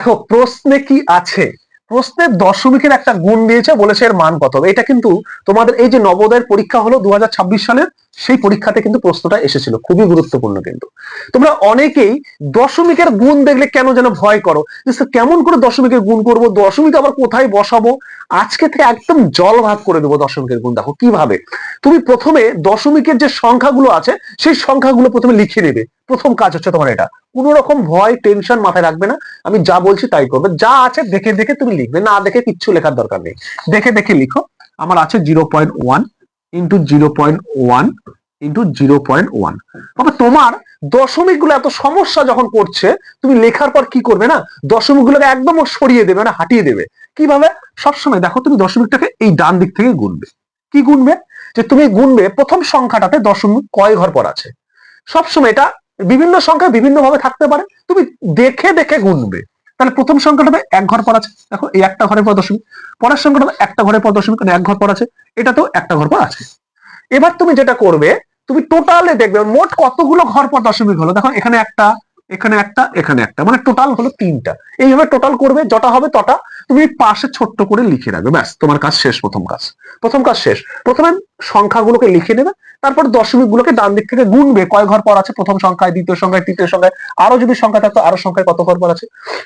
দেখো প্রশ্নে কি আছে, প্রশ্নের দশমিকের একটা গুণ দিয়েছে, বলেছে এর মান কত হবে। এটা কিন্তু তোমাদের এই যে নবোদয়ের পরীক্ষা হলো 2026 সালের, সেই পরীক্ষাতে কিন্তু প্রশ্নটা এসেছিল, খুবই গুরুত্বপূর্ণ। কিন্তু তোমরা অনেকেই দশমিকের গুণ দেখলে কেন যেন ভয় করো, যে স্যার কেমন করে দশমিকের গুণ করব, দশমিক আবার কোথায় বসাবো। আজকে থেকে একদম জল ভাগ করে দেবো দশমিকের গুণ। দেখো কিভাবে, তুমি প্রথমে দশমিকের যে সংখ্যাগুলো আছে সেই সংখ্যাগুলো প্রথমে লিখে নেবে। প্রথম কাজ হচ্ছে তোমার এটা, কোন রকম ভয় টেনশন মাথায় রাখবে না, আমি যা বলছি তাই করবে, যা আছে দেখে দেখে তুমি লিখবে, না দেখে কিচ্ছু লেখার দরকার নেই, দেখে দেখে লিখো। আমার আছে 0.1 ইন্টু 0.1 ইন্টু 0.1। তবে তোমার দশমিক গুলো এত সমস্যা যখন পড়ছে, তুমি লেখার পর কি করবে না, দশমিক গুলোকে একদম সরিয়ে দেবে, মানে হাঁটিয়ে দেবে। কিভাবে, সবসময় দেখো তুমি দশমিকটাকে এই ডান দিক থেকে গুনবে। কি গুনবে, যে তুমি গুনবে প্রথম সংখ্যাটাতে দশমিক কয় ঘর পর আছে। সবসময় এটা বিভিন্ন সংখ্যা বিভিন্ন ভাবে থাকতে পারে, তুমি দেখে দেখে গুনবে। তাহলে প্রথম সংখ্যাটাতে এক ঘর পর আছে, দেখো এই একটা ঘরের পর দশমিক, পরের সংখ্যাটাতে একটা ঘরের পর দশমিক, মানে এক ঘর পর আছে, এটাতেও একটা ঘর পর আছে। এবার তুমি যেটা করবে, তুমি টোটালে দেখবে মোট কতগুলো ঘর পর দশমিক হলো। দেখো এখানে একটা, এখানে একটা, এখানে একটা, মানে টোটাল হলো তিনটা। এইভাবে টোটাল করবে, যটা হবে তটা তুমি পাশে ছোট্ট করে লিখে রাখবে, ব্যাস তোমার কাজ শেষ। প্রথম কাজ শেষ। প্রথমে সংখ্যাগুলোকে লিখে নেবে, তারপর দশমিক গুলোকে ডান দিক থেকে গুনবে, কয় ঘর পর আছে প্রথম সংখ্যায়, দ্বিতীয় সংখ্যায়, তৃতীয় সংখ্যায়, আরো যদি সংখ্যা থাকতো আরো সংখ্যায় কত ঘর পর আছে,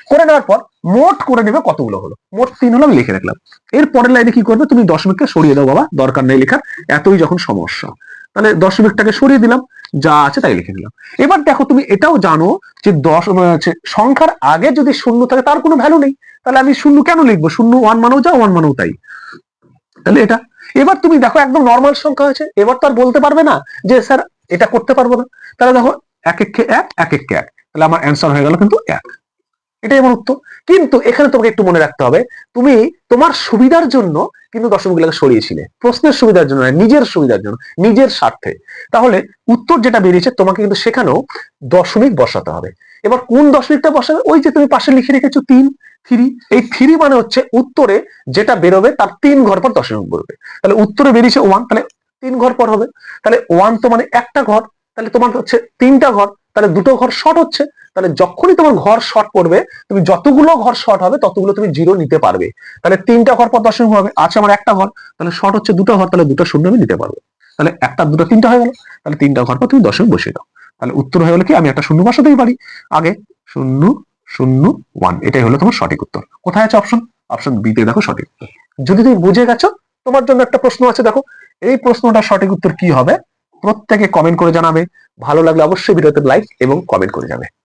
করে নেওয়ার পর মোট করে নেবে কতগুলো হলো। মোট 3 হলো, আমি লিখে রাখলাম। এর পরের লাইনে কি করবে, তুমি দশমিককে সরিয়ে দাও, বাবা দরকার নেই লেখার, এতই যখন সমস্যা। তাহলে দশমিকটাকে সরিয়ে দিলাম, যা আছে তাই লিখে দিলাম। এবার দেখো তুমি এটাও জানো যে সংখ্যার আগে যদি শূন্য থাকে তার কোনো ভ্যালু নেই, তাহলে আমি শূন্য কেন লিখবো, শূন্য ওয়ান মানেও যা, ওয়ান মানেও তাই। তাহলে এটা, এবার তুমি দেখো একদম নর্মাল সংখ্যা হয়েছে, এবার তো আর বলতে পারবে না যে স্যার এটা করতে পারবো না। তাহলে দেখো এক এককে এক, এক এককে এক, তাহলে আমার অ্যান্সার হয়ে গেল কিন্তু এক। এটাই আমার উত্তর। কিন্তু এখানে তোমাকে একটু মনে রাখতে হবে, তুমি তোমার সুবিধার জন্য কিন্তু দশমিকগুলোকে সরিয়েছিলে, প্রশ্নের সুবিধার জন্য, নিজের সুবিধার জন্য, নিজের স্বার্থে। তাহলে উত্তর যেটা বেরিয়েছে তোমাকে কিন্তু সেখানেও দশমিক বসাতে হবে। এবার কোন দশমিকটা বসাবে, ওই যে তুমি পাশে লিখে রেখেছো তিন, থ্রি। এই থ্রি মানে হচ্ছে উত্তরে যেটা বেরোবে তার 3 ঘর পর দশমিক পড়বে। তাহলে উত্তরে বেরিয়েছে ওয়ান, তাহলে 3 ঘর পর হবে। তাহলে ওয়ান তো মানে একটা ঘর, তাহলে তোমার হচ্ছে 3টা ঘর, তাহলে 2টো ঘর শর্ট হচ্ছে। তাহলে যখনই তোমার ঘর শর্ট পড়বে, তুমি যতগুলো ঘর শর্ট হবে ততগুলো তুমি জিরো নিতে পারবে। তাহলে 3টা ঘর পর দশমিক হবে, আছে আমার একটা ঘর, তাহলে শর্ট হচ্ছে 2টো ঘর, তাহলে 2টো শূন্য আমি নিতে পারবো। তাহলে একটা, দুটো, 3টা হয়ে গেল। তাহলে 3টা ঘর পর তুমি দশমিক বসিয়ে দাও। তাহলে উত্তর হয়ে গেল কি, আমি একটা শূন্য বসাতেই পারি আগে, 0 0 1। এটাই হলো তোমার সঠিক উত্তর। কোথায় আছে অপশন, অপশন বি তে দেখো সঠিক উত্তর। যদি তুমি বুঝে গেছো, তোমার জন্য একটা প্রশ্ন আছে, দেখো এই প্রশ্নটার সঠিক উত্তর কি হবে, প্রত্যেকে কমেন্ট করে জানাবে। ভালো লাগলে অবশ্যই ভিডিওতে লাইক এবং কমেন্ট করে যাবে।